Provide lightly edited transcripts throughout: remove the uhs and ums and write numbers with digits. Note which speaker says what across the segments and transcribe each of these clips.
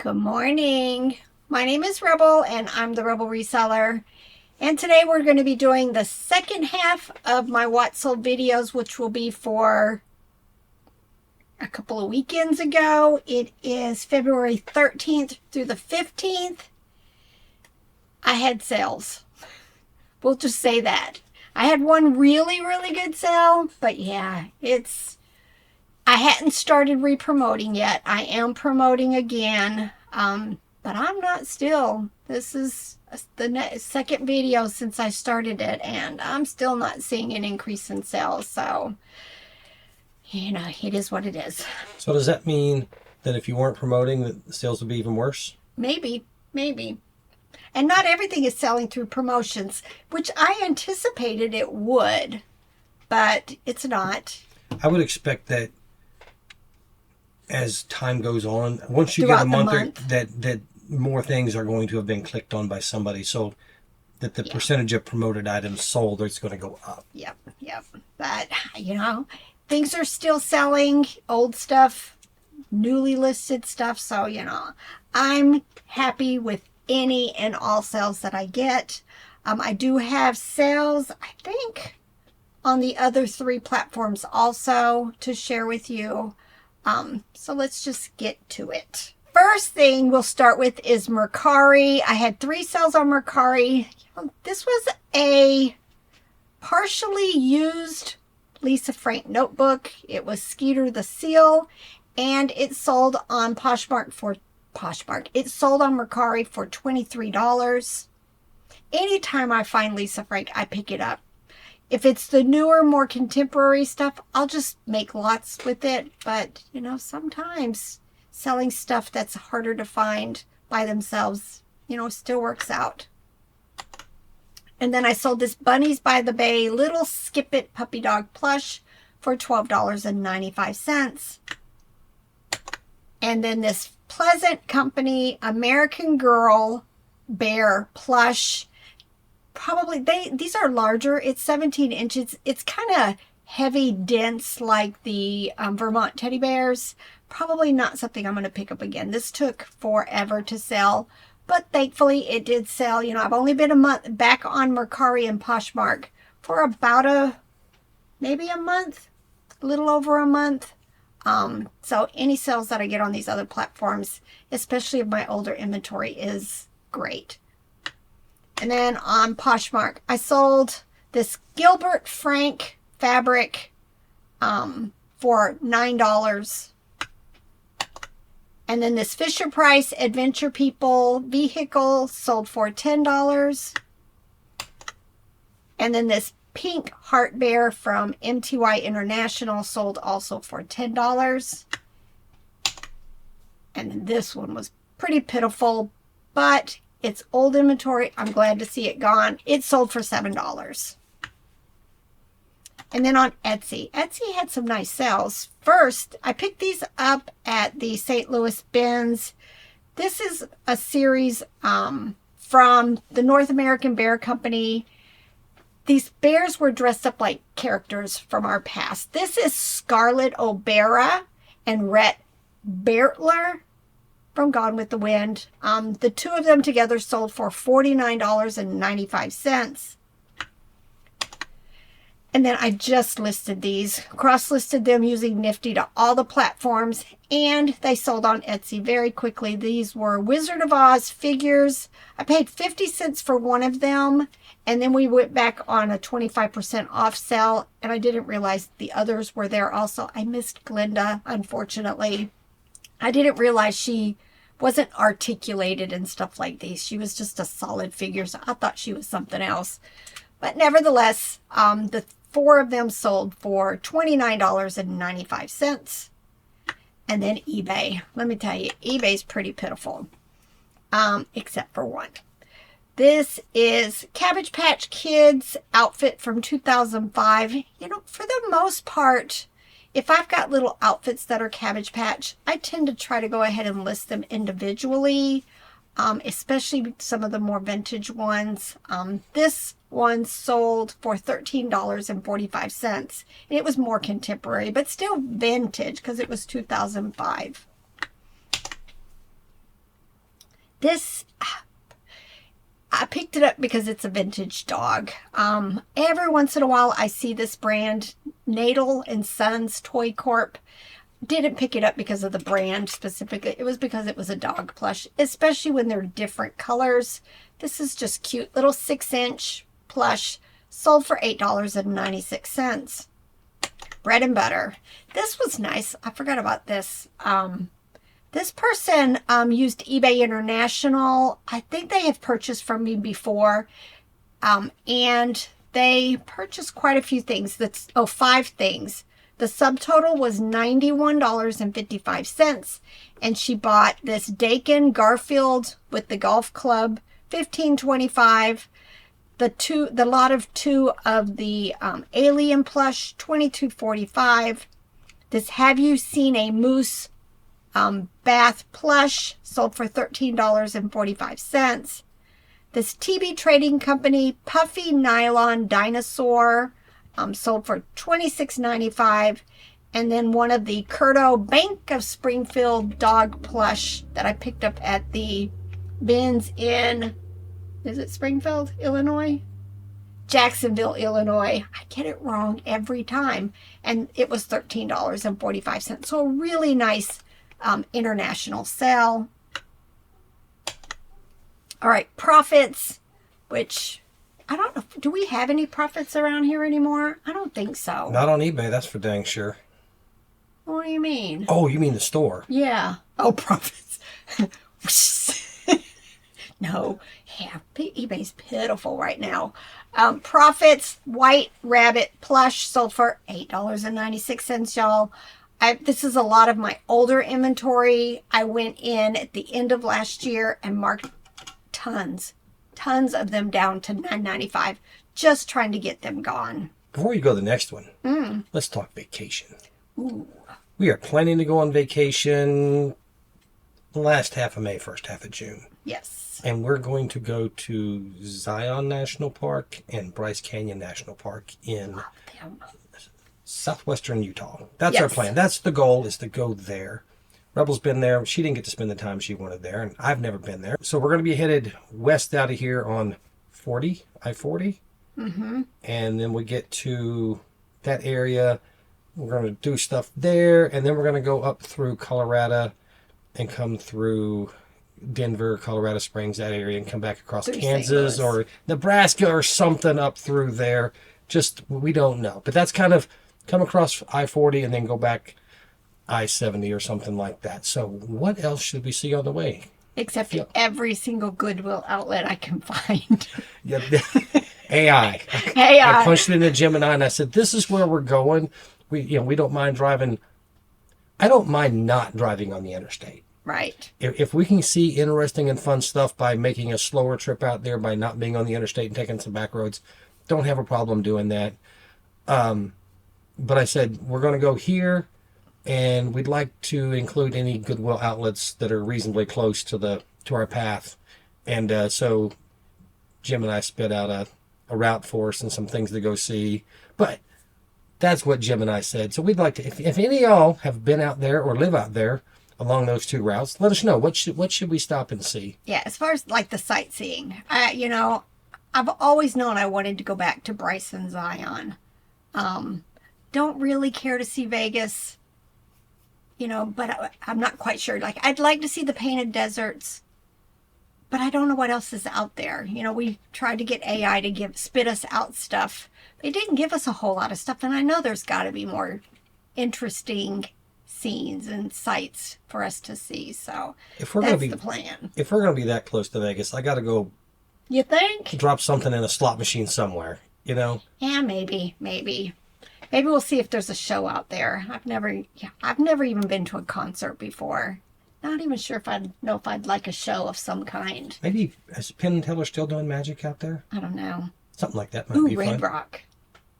Speaker 1: Good morning. My name is Rebel and I'm the Rebel Reseller. And today we're going to be doing the second half of my What Sold videos, which will be for a couple of weekends ago. It is February 13th through the 15th. I had sales. We'll just say that. I had one really good sale, but yeah, I hadn't started re-promoting yet. I am promoting again, but I'm not still. This is the second video since I started it, and I'm still not seeing an increase in sales. So, you know, it is what it is.
Speaker 2: So does that mean that if you weren't promoting, that the sales would be even worse?
Speaker 1: Maybe. And not everything is selling through promotions, which I anticipated it would, but it's not.
Speaker 2: I would expect that as time goes on, once you
Speaker 1: Throughout
Speaker 2: get a
Speaker 1: the
Speaker 2: month, that more things are going to have been clicked on by somebody, so that the percentage of promoted items sold is going to go up.
Speaker 1: Yep. But, you know, things are still selling, old stuff, newly listed stuff. So, you know, I'm happy with any and all sales that I get. I do have sales, I think, on the other three platforms also to share with you. So let's just get to it. First thing we'll start with is Mercari. I had 3 sales on Mercari. This was a partially used Lisa Frank notebook. It was Skeeter the Seal, and it sold on Poshmark. It sold on Mercari for $23. Anytime I find Lisa Frank, I pick it up. If it's the newer, more contemporary stuff, I'll just make lots with it. But, you know, sometimes selling stuff that's harder to find by themselves, you know, still works out. And then I sold this Bunnies by the Bay little Skip It puppy dog plush for $12.95. And then this Pleasant Company American Girl bear plush. Probably these are larger. It's 17 inches. It's kind of heavy, dense like the Vermont teddy bears. Probably not something I'm going to pick up again. This took forever to sell, but thankfully it did sell. You know, I've only been a month back on Mercari and Poshmark for about maybe a month, a little over a month. So any sales that I get on these other platforms, especially of my older inventory, is great. And then on Poshmark, I sold this Gilbert Frank fabric for $9. And then this Fisher Price Adventure People vehicle sold for $10. And then this pink heart bear from MTY International sold also for $10. And then this one was pretty pitiful, but it's old inventory. I'm glad to see it gone. It sold for $7. And then on Etsy. Etsy had some nice sales. First, I picked these up at the St. Louis Bins. This is a series from the North American Bear Company. These bears were dressed up like characters from our past. This is Scarlett O'Bara and Rhett Bertler from Gone with the Wind. The two of them together sold for $49.95. And then I just listed these, cross-listed them using Nifty to all the platforms, and they sold on Etsy very quickly. These were Wizard of Oz figures. I paid 50 cents for one of them, and then we went back on a 25% off sale, and I didn't realize the others were there also. I missed Glinda, unfortunately. I didn't realize she wasn't articulated and stuff like these. She was just a solid figure, so I thought she was something else. But nevertheless, the 4 of them sold for $29.95. And then eBay. Let me tell you, eBay's pretty pitiful, except for one. This is Cabbage Patch Kids outfit from 2005. You know, for the most part, if I've got little outfits that are Cabbage Patch, I tend to try to go ahead and list them individually, especially some of the more vintage ones. This one sold for $13.45, and it was more contemporary, but still vintage because it was 2005. This, I picked it up because it's a vintage dog. Every once in a while I see this brand, Nadel and Sons Toy Corp. Didn't pick it up because of the brand specifically. It was because it was a dog plush, especially when they're different colors. This is just cute. Little 6-inch plush, sold for $8.96. Bread and butter. This was nice. I forgot about this. This person used eBay International. I think they have purchased from me before. And they purchased quite a few things. 5 things. The subtotal was $91.55. And she bought this Dakin Garfield with the golf club, $15.25. The lot of 2 of the alien plush, $22.45. This Have You Seen a Moose bath plush, sold for $13.45. This TB Trading Company puffy nylon dinosaur, sold for $26.95. And then one of the Curto Bank of Springfield dog plush that I picked up at the bins in, is it Springfield, Illinois? Jacksonville, Illinois. I get it wrong every time. And it was $13.45. So a really nice international sale. All right, profits, which I don't know. Do we have any profits around here anymore? I don't think so.
Speaker 2: Not on eBay, that's for dang sure.
Speaker 1: What do you mean?
Speaker 2: Oh, you mean the store?
Speaker 1: Yeah. Oh, profits. No. Yeah, eBay's pitiful right now. Profits, White Rabbit plush, sold for $8.96, y'all. This is a lot of my older inventory. I went in at the end of last year and marked tons of them down to $9.95, just trying to get them gone.
Speaker 2: Before you go to the next one, let's talk vacation.
Speaker 1: Ooh.
Speaker 2: We are planning to go on vacation the last half of May, first half of June.
Speaker 1: Yes.
Speaker 2: And we're going to go to Zion National Park and Bryce Canyon National Park in southwestern Utah. That's our plan. That's the goal, is to go there. Rebel's been there. She didn't get to spend the time she wanted there, and I've never been there. So we're going to be headed west out of here on I-40. Mm-hmm. And then we get to that area. We're going to do stuff there, and then we're going to go up through Colorado and come through Denver, Colorado Springs, that area, and come back across Kansas or Nebraska or something up through there. Just, we don't know. But that's kind of come across I-40 and then go back I-70 or something like that. So what else should we see on the way?
Speaker 1: Except every single Goodwill outlet I can find.
Speaker 2: Yeah, AI. I punched it into Gemini and I said, this is where we're going. We don't mind driving. I don't mind not driving on the interstate.
Speaker 1: Right.
Speaker 2: If we can see interesting and fun stuff by making a slower trip out there, by not being on the interstate and taking some back roads, don't have a problem doing that. But I said, we're going to go here, and we'd like to include any Goodwill outlets that are reasonably close to our path. And so Jim and I spit out a route for us and some things to go see. But that's what Jim and I said. So we'd like to, if any of y'all have been out there or live out there along those 2 routes, let us know. What should we stop and see? Yeah,
Speaker 1: as far as like the sightseeing, I've always known I wanted to go back to Bryce and Zion. Don't really care to see Vegas, but I'm not quite sure. Like, I'd like to see the Painted Deserts, but I don't know what else is out there. We tried to get AI to spit us out stuff. They didn't give us a whole lot of stuff, and I know there's got to be more interesting scenes and sights for us to see. So that's the plan.
Speaker 2: If we're going to be that close to Vegas, I got to go.
Speaker 1: You think?
Speaker 2: Drop something in a slot machine somewhere,
Speaker 1: Yeah, maybe. Maybe we'll see if there's a show out there. I've never even been to a concert before. Not even sure if I'd like a show of some kind.
Speaker 2: Maybe, is Penn and Teller still doing magic out there?
Speaker 1: I don't know.
Speaker 2: Something like that might be fun.
Speaker 1: Red Rock.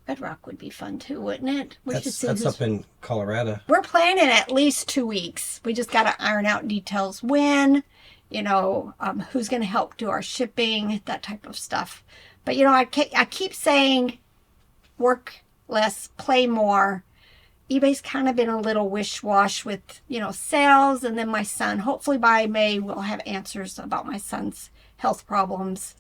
Speaker 1: Red Rock would be fun too, wouldn't it?
Speaker 2: That's up in Colorado.
Speaker 1: We're planning at least 2 weeks. We just got to iron out details when, who's going to help do our shipping, that type of stuff. But, I keep saying work less, play more. eBay's kind of been a little wish-wash with, sales. And then my son, hopefully by May, we'll have answers about my son's health problems.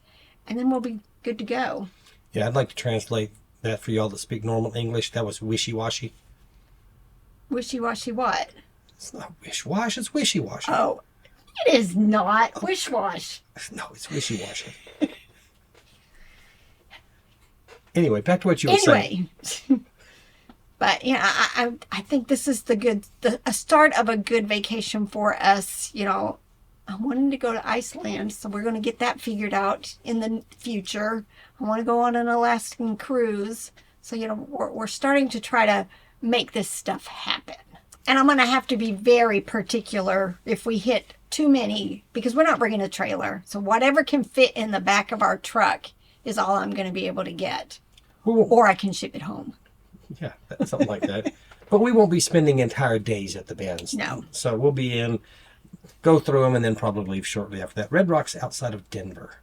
Speaker 1: And then we'll be good to go.
Speaker 2: Yeah, I'd like to translate that for y'all that speak normal English. That was wishy-washy.
Speaker 1: Wishy-washy what?
Speaker 2: It's not wish-wash, it's wishy-washy.
Speaker 1: Oh, it is not wish-wash.
Speaker 2: No, it's wishy-washy. Anyway, back to what you were saying.
Speaker 1: But I think this is a start of a good vacation for us. I'm wanting to go to Iceland, so we're going to get that figured out in the future. I want to go on an Alaskan cruise, so we're starting to try to make this stuff happen. And I'm going to have to be very particular if we hit too many, because we're not bringing a trailer. So whatever can fit in the back of our truck is all I'm going to be able to get. Or I can ship it home.
Speaker 2: Yeah, something like that. But we won't be spending entire days at the bins.
Speaker 1: No.
Speaker 2: So we'll be in, go through them, and then probably leave shortly after that. Red Rock's outside of Denver.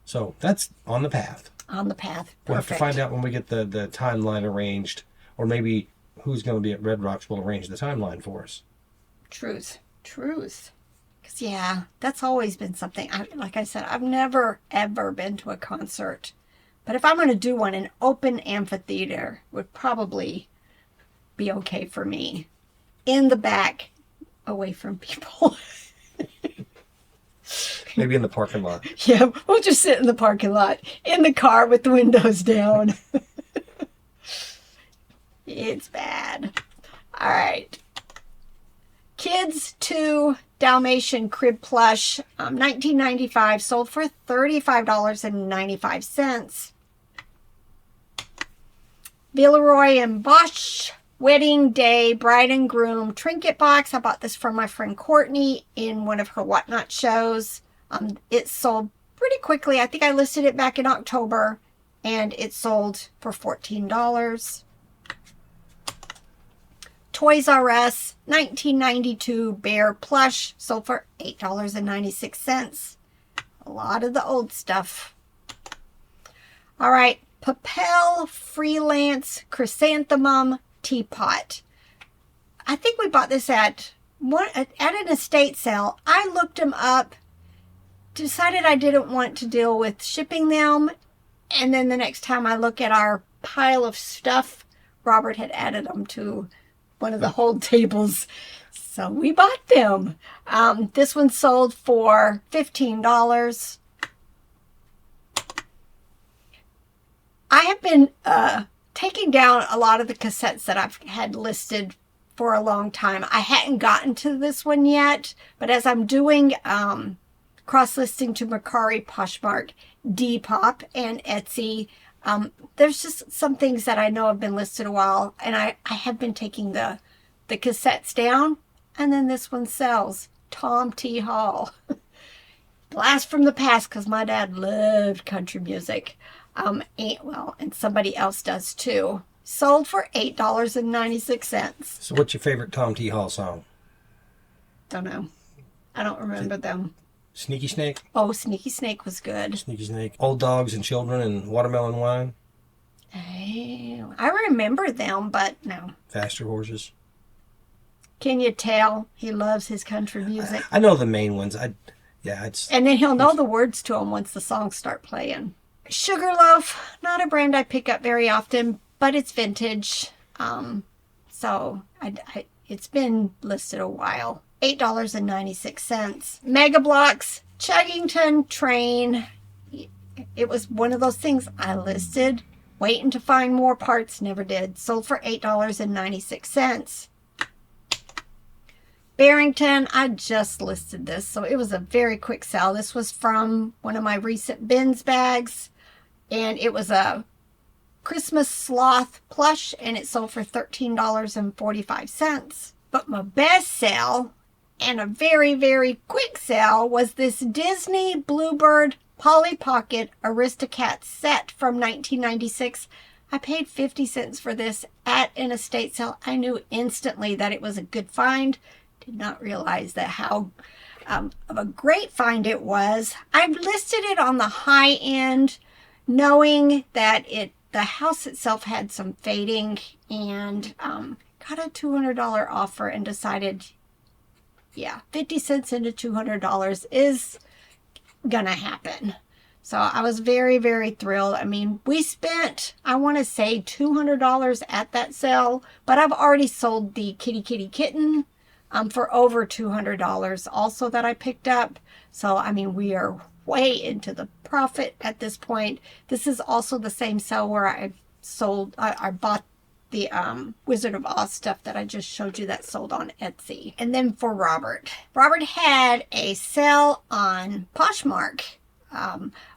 Speaker 2: So that's on the path.
Speaker 1: On the path. Perfect.
Speaker 2: We'll have to find out when we get the timeline arranged. Or maybe who's going to be at Red Rocks will arrange the timeline for us.
Speaker 1: Truth. Because, that's always been something. Like I said, I've never, ever been to a concert. But if I'm going to do one, an open amphitheater would probably be okay for me. In the back, away from people.
Speaker 2: Maybe in the parking lot.
Speaker 1: Yeah, we'll just sit in the parking lot, in the car with the windows down. It's bad. All right. Kids 2 Dalmatian Crib Plush, $19.95, sold for $35.95. Villeroy and Bosch Wedding Day Bride and Groom Trinket Box. I bought this from my friend Courtney in one of her Whatnot shows. It sold pretty quickly. I think I listed it back in October, and it sold for $14. Toys R Us, 1992 Bear Plush, sold for $8.96. A lot of the old stuff. All right, Papel Freelance Chrysanthemum Teapot. I think we bought this at an estate sale. I looked them up, decided I didn't want to deal with shipping them, and then the next time I look at our pile of stuff, Robert had added them to one of the hold tables. So we bought them. This one sold for $15. I have been taking down a lot of the cassettes that I've had listed for a long time. I hadn't gotten to this one yet, but as I'm doing cross-listing to Mercari, Poshmark, Depop, and Etsy, there's just some things that I know have been listed a while, and I have been taking the cassettes down, and then this one sells. Tom T. Hall. Blast from the past, because my dad loved country music. And somebody else does too. Sold for $8.96.
Speaker 2: So what's your favorite Tom T. Hall song?
Speaker 1: Don't know. I don't remember them.
Speaker 2: Sneaky Snake?
Speaker 1: Oh, Sneaky Snake was good.
Speaker 2: Sneaky Snake. Old Dogs and Children and Watermelon Wine?
Speaker 1: I remember them, but no.
Speaker 2: Faster Horses?
Speaker 1: Can you tell he loves his country music?
Speaker 2: I know the main ones. And
Speaker 1: then he'll know the words to them once the songs start playing. Sugarloaf, not a brand I pick up very often, but it's vintage. So it's been listed a while. $8.96. Mega Bloks, Chuggington Train. It was one of those things I listed, waiting to find more parts, never did. Sold for $8.96. Barrington, I just listed this, so it was a very quick sell. This was from one of my recent bins bags, and it was a Christmas sloth plush, and it sold for $13.45. But my best sell, and a very, very quick sell, was this Disney Bluebird Polly Pocket Aristocat set from 1996. I paid 50 cents for this at an estate sale. I knew instantly that it was a good find. Did not realize that how of a great find it was. I've listed it on the high end, knowing that the house itself had some fading, and got a $200 offer and decided, yeah, 50 cents into $200 is gonna happen. So I was very, very thrilled. I mean, we spent, I want to say $200 at that sale, but I've already sold the kitty kitten for over $200 also that I picked up. So, I mean, we are way into the profit at this point. This is also the same sale where I bought the Wizard of Oz stuff that I just showed you that sold on Etsy. And then for Robert had a sale on Poshmark.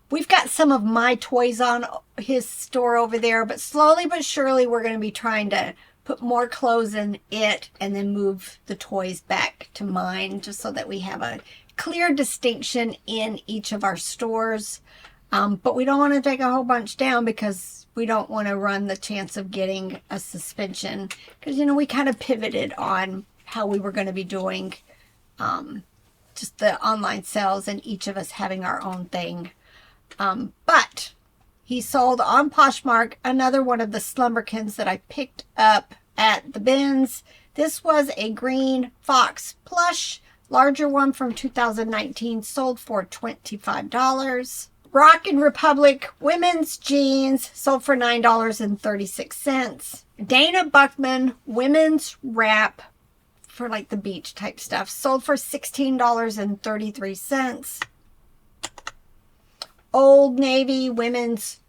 Speaker 1: We've got some of my toys on his store over there, but slowly but surely we're going to be trying to put more clothes in it and then move the toys back to mine, just so that we have a clear distinction in each of our stores. But we don't want to take a whole bunch down because we don't want to run the chance of getting a suspension, because, you know, we kind of pivoted on how we were going to be doing just the online sales and each of us having our own thing. But he sold on Poshmark another one of the Slumberkins that I picked up at the bins. This was a green fox plush, larger one from 2019, sold for $25. Rock and Republic women's jeans sold for $9.36. Dana Buckman women's wrap for like the beach type stuff sold for $16.33. Old Navy women's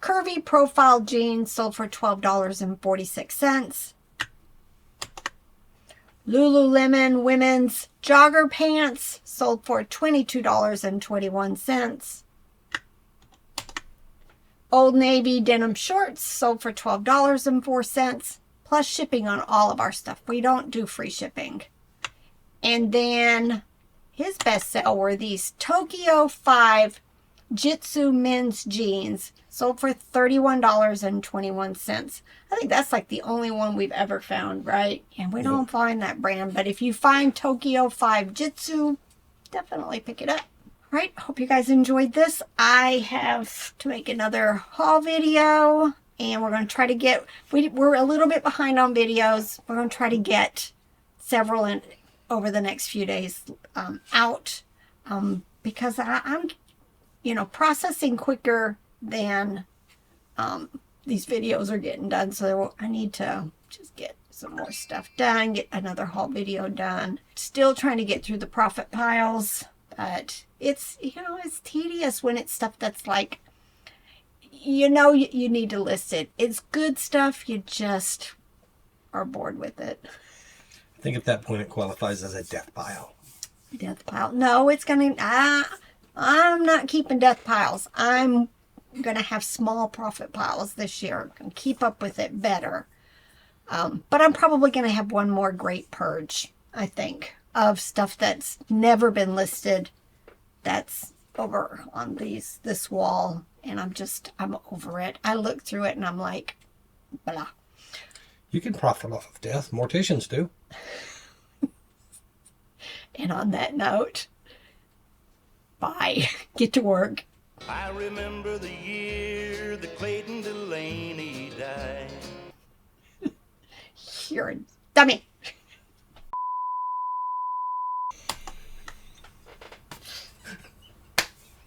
Speaker 1: curvy profile jeans sold for $12.46. Lululemon women's jogger pants sold for $22.21. Old Navy denim shorts sold for $12.04, plus shipping on all of our stuff. We don't do free shipping. And then his best sale were these Tokyo 5 Jitsu men's jeans, sold for $31.21. I think that's like the only one we've ever found, right? And we don't find that brand, but if you find Tokyo 5 Jitsu, definitely pick it up. All right, hope you guys enjoyed this. I have to make another haul video, and we're going to try to get, we're a little bit behind on videos. We're going to try to get several in over the next few days out, because I'm, you know, processing quicker than these videos are getting done. So I need to just get some more stuff done, get another haul video done. Still trying to get through the profit piles, but it's, you know, it's tedious when it's stuff that's like, you know, you need to list it. It's good stuff. You just are bored with it.
Speaker 2: I think at that point it qualifies as a death pile.
Speaker 1: Death pile. No, it's going to, I'm not keeping death piles. I'm going to have small profit piles this year and keep up with it better. But I'm probably going to have one more great purge, I think, of stuff that's never been listed. That's over on this wall, and I'm over it. I look through it and I'm like, blah.
Speaker 2: You can profit off of death. Morticians do.
Speaker 1: And on that note, bye. Get to work.
Speaker 3: I remember the year that Clayton Delaney died.
Speaker 1: You're